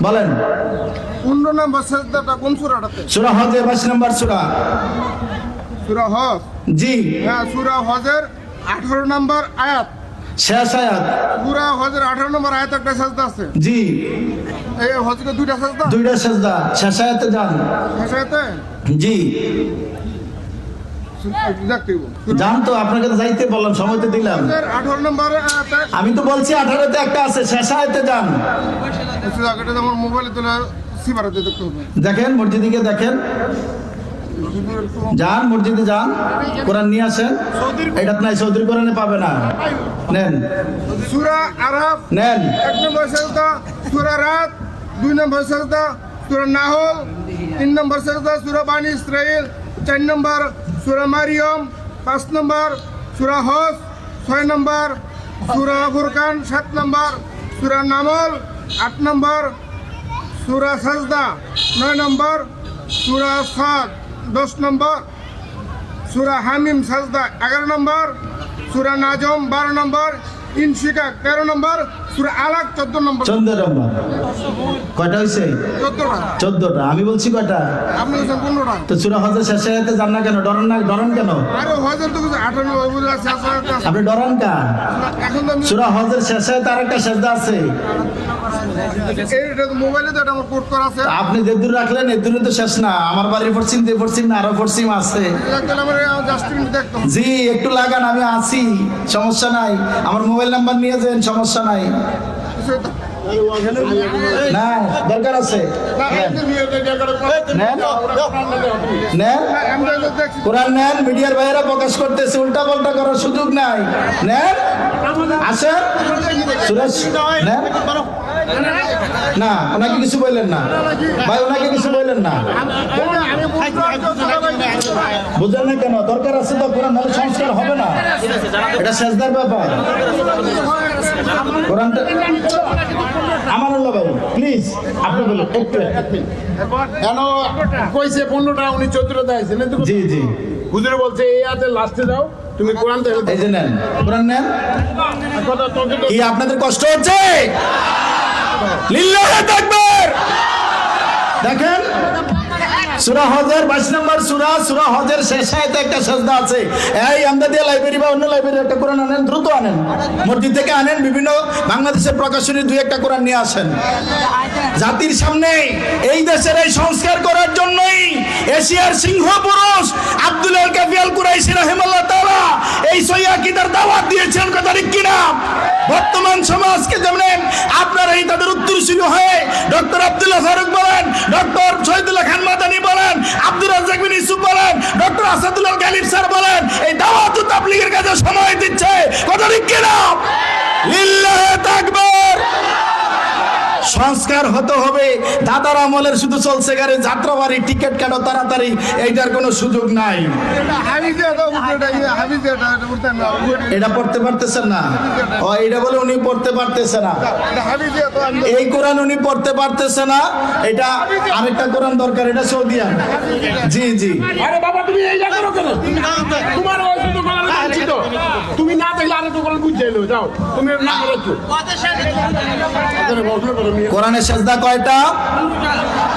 বলেন 15 নম্বর সাজদাটা কোন সূরাটাতে? সূরা হজের 22 নম্বর সূরা। সূরা হজ। জি হ্যাঁ, সূরা হজের 18 নম্বর আয়াত। শেষ আয়াত। সূরা হজের 18 নম্বর আয়াতে একটা সাজদা আছে। জি এই হজকে দুইটা সাজদা। দুইটা সাজদা। শেষ আয়াতে যান। শেষ আয়াতে জি দেখতে যান তো, আপনাকে তো যাইতে বললাম, সময় তো দিলাম। 18 নম্বর আয়াতে। আমি তো বলছি 18তে একটা আছে, শেষ আয়াতে যান। জায়গাটা আমার মোবাইলে তোলা সিবারাতে দেখতে হবে। দেখেন মসজিদে গিয়ে দেখেন, যান মসজিদে যান, কোরআন নিয়ে আসেন। এটা নাই, সৌদির কোরআনে পাবে না। নেন সূরা আরাফ নেন। 1 নম্বর সাজদা, সূরা রাত 2 নম্বর সাজদা, সূরা নাহল 3 নম্বর সাজদা, সূরা বানি ইসরাইল 4 নম্বর, সূরা মারিয়ম 5 নম্বর, সূরা হজ 6 নম্বর, সূরা ফুরকান 7 নম্বর, সূরা নামল 8 নম্বর, সূরা সাজদা 9 নম্বর, সূরা সাদ 10 নম্বর, সূরা হামিম সাজদা 11 নম্বর, সূরা নাজম 12 নম্বর, ইনশিকাক 13 নম্বর, সূরা আলাক 14 নম্বর। 14 নম্বর। কয়টা হয়েছে? 14টা। 14টা। আমি বলছি কয়টা? আপনি বলছেন 15টা। তো সূরা হজের শেষ আয়াতে যান না কেন? ডরেন না? ডরেন কেন? আরে হজের তো কিছু 18 নম্বর বলে আছে। আপনি ডরেন কা? এখন তো আমি সূরা হজের শেষ আয়াতে আরেকটা সাজদা আছে। এটা তো মোবাইলে তো এটা আমার কোড করা আছে। আপনি যে দূর রাখলেন এর দূরে তো শেষ না। আমার বাড়ির পশ্চিম দিয়ে পশ্চিম না, আরো পশ্চিম আছে। দেখতে আমার জাস্টিন দেখতো। জি একটু লাগান, আমি আছি, সমস্যা নাই। আমার মোবাইল নাম্বার নিয়ে যান, সমস্যা নাই। না দরকার আছে, নেন নেন, কোরআন নেন। মিডিয়ার বাইরে প্রকাশ করতেছে, উল্টা পাল্টা করার সুযোগ নাই। নেন আসেন, সুরেশ নেন। না ওনাকে কিছু বললেন না ভাই, ওনাকে কিছু বললেন না। বুঝলেন না কেন? দরকার আছে তো কোরআন, নাহলে সংস্কার হবে না। এটা সেজদার ব্যাপার। কোরআনটা আমানুল্লাহ ভাই প্লিজ আপনি বলুন একটু। কেন কইছে 15টা, উনি 14টা আইছেন। জি জি হুজুর বলছে এই হাতে লাস্টে দাও, তুমি কোরআন থেকে এই যে নেন, কোরআন নেন। কথা তোকে কি আপনাদের কষ্ট হচ্ছে? লিল্লাহি তাকবীর। দেখেন সূরা হজের 22 নম্বর সূরা, সূরা হজের শেষ আয়াতে একটা সাজদা আছে। এই আমদাদিয়া লাইব্রেরি বা অন্য লাইব্রেরি একটা কোরআন আনেন, দ্রুত আনেন, মসজিদ থেকে আনেন, বিভিন্ন বাংলাদেশের প্রকাশনী 2-1টা কোরআন নিয়ে আসেন। জাতির সামনে এই দেশের এই সংস্কার করার জন্যই এশিয়ার সিংহ পুরুষ আব্দুল আল কাফি আল কুরাইশি রাহিমাহুল্লাহ তাআলা এই সহিহ আকীদার দাওয়াত দিয়েছেন, কথা ঠিক কিনা? বর্তমান সমাজকে যেমন আপনারা এই তাদের উত্তরসূরি হয়ে ডক্টর আব্দুল্লাহ ফারুক বলেন, ডক্টর শহীদুল্লাহ খান মাদানী বলেন, আব্দুর রাজ্জাক বিন ইউসুফ বলেন, ডক্টর আসাদুল্লাহ গালিব স্যার বলেন, এই দাওয়াত ও তাবলীগের কাজে সময় দিচ্ছে, কথা ঠিক কিনা? লিল্লাহি তাকবীর। সংস্কার হতে হবে। দাদার আমলের শুধু চলছে গাড়ি যাত্রাবাড়ি, টিকিট কাটো তাড়াতাড়ি, এইটার কোনো সুযোগ নাই। এটা পড়তে পারতেছেন না? ও এটা বলে উনি পড়তে পারতেছে না, এই কোরআন উনি পড়তে পারতেছে না। এটা আরেকটা কোরআন দরকার, এটা সৌদিয়া। জি জি আরে বাবা তুমি এই জায়গা কেন? তোমার ওই শুধু কোরআন আছে তো, তুমি না দেখলে আরে তো কোরআন বুঝে এলো। যাও তুমি না করছো। কোরআনের সেজদা কয়টা?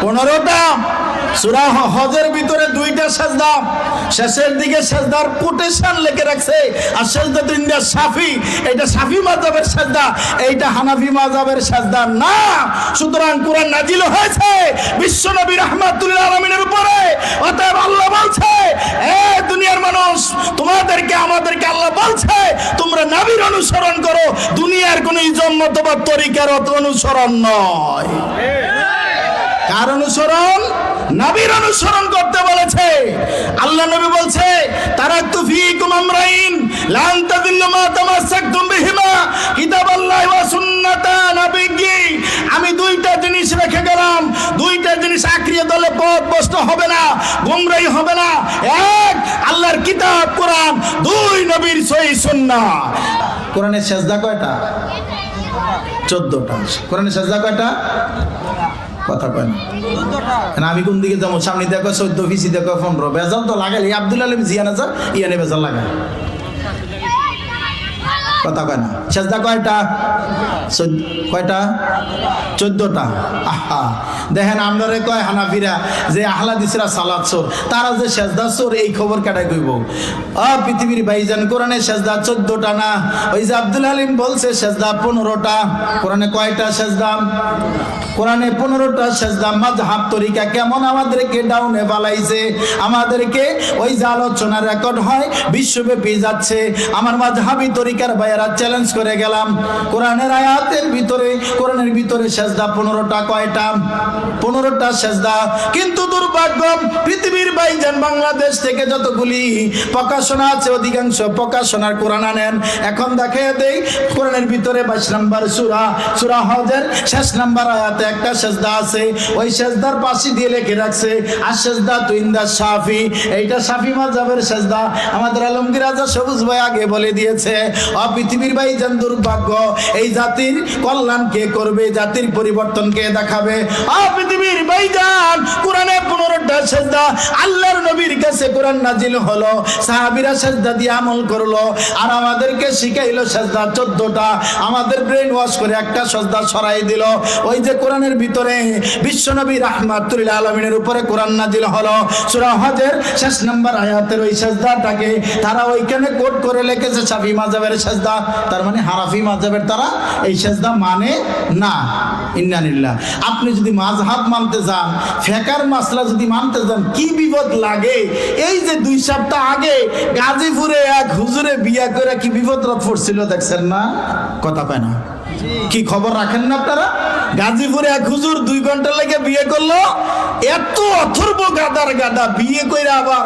15টা। সূরা হজের ভিতরে 2টা সেজদা, শেষের দিকে সেজদার কোটেশন লিখে রাখছে। আর সেজদা তিনটা শাফি, এটা শাফি মাযহাবের সেজদা, এইটা হানাফি মাযহাবের সেজদা না। সুতরাং কোরআন নাজিল হয়েছে বিশ্বনবী রাহমাতুল আলামিনের উপরে। অতএব আল্লাহ বলছে, এ দুনিয়ার মানুষ, তোমাদেরকে আমাদেরকে আল্লাহ বলছে তোমরা নবীর অনুসরণ করো, দুনিয়ার কোন ইজম অথবা তরিকার অনুসরণ নয়। কার অনুসরণ? নবীর অনুসরণ করতে বলেছে। আল্লাহ নবী বলছে, তারাকতু ফীকুম আমরাইন লান তাযিল্লু মা তামাসসাকতুম বিহিমা কিতাবাল্লাহি ওয়া সুন্নাতা নবিয়্যি। আমি 2টা জিনিস রেখে গেলাম, 2টা জিনিস আঁকড়িয়ে ধরলে পথ ভ্রষ্ট হবে না, গোমরাহি হবে না। 1 আল্লাহর কিতাব কোরআন, 2 নবীর সহিহ সুন্নাহ। কোরআনের সেজদা কয়টা? 14টা। কোরআনের সেজদা কয়টা? কথা কয় না। আমি কোন দিকে যাবো? সামনে দেখো 14, পিছি দেখো 15। বেজাল তো লাগালি আব্দুল আলিম জিয়ানা যা ইয়ানে বেজাল লাগায়। কথা কয় না। সেজদা কয়টা? কয়টা? 14টা। আহা, দেখেন আপনারে কয় হানাফিরা যে আহলাদিসরা সালাত চোর, তারা যে সেজদা চোর এই খবর কাটাই কইব। পৃথিবীর ভাইজান, কোরআনে সেজদা 14টা না, ওই যে আব্দুল হালিম বলছে সেজদা 15টা। কোরআনে কয়টা সেজদা? কোরআনে 15টা সেজদা। মাযহাব তরিকা কেমন আমাদেরকে ডাউনে বালাইছে, আমাদেরকে ওই যে আলোচনা রেকর্ড হয় বিশ্বব্যাপী যাচ্ছে। আমার মাযহাবী তরিকার ভাইয়েরা চ্যালেঞ্জ করে গেলাম, কোরআনের আয়াতের ভিতরে, কোরআনের ভিতরে সেজদা 15টা। কয়টা? 15টা সেজদা। কিন্তু দুর্ভাগ্য, পৃথিবীর ভাইজান বাংলাদেশ থেকে যতগুলি প্রকাশনা আছে অধিকাংশ প্রকাশনার কোরআন আনেন। এখন দেখে দেই কোরআনের ভিতরে 22 নম্বর সূরা হজের শেষ নাম্বার আয়াতে একটা সেজদা আছে। ওই সেজদার পাশে দিয়ে লিখে রাখছে আশ-সাজদা ইনদা শাফি। এইটা শাফি মাযহাবের সেজদা। আমাদের আলমগীর রাজা সবুজ ভাই আগে বলে দিয়েছে। পৃথিবীর ভাইজান দুর্ভাগ্য, এই জাতির কল্যাণ কে করবে, জাতির পরিবর্তন কে দেখাবে? পৃথিবীর ভাইজান, কোরআনে 15টা সেজদা। আল্লাহর নবীর কাছে কোরআন নাজিল হলো, সাহাবীরা সেজদা দিয়ে আমল করলো, আর আমাদেরকে শিখাইলো সেজদা 14টা। আমাদের ব্রেন ওয়াশ করে একটা সেজদা সরাই দিল। ওই যে কোরআনের ভিতরে বিশ্বনবী রাহমাতুল লিল আলামিনের উপরে কোরআন নাজিল হলো, সূরা হজের শেষ নাম্বার আয়াতের ওই সেজদাটাকে তারা ওইখানে কোট করে লিখেছে শাফি মাযহাবের সেজদা। তার মানে হানাফি মাযহাবের তারা এই সেজদা মানে না। ইন্না লিল্লাহ। আপনি যদি মাযহাব মানতে যান, ফিকহের মাসলা যদি মানতে যান, কি বিপদ লাগে। এই যে 2 সপ্তাহ আগে গাজীপুরে এক হুজুরে বিয়া করে কি বিপদরত পড়ছিল দেখছেন না? কথা পায় না। কি খবর রাখেন না আপনারা? গাজীপুরে এক হুজুর 2 ঘন্টা লেগে বিয়ে করলো। এত অথর্ব গাদার গাদা বিয়ে কইরা আবার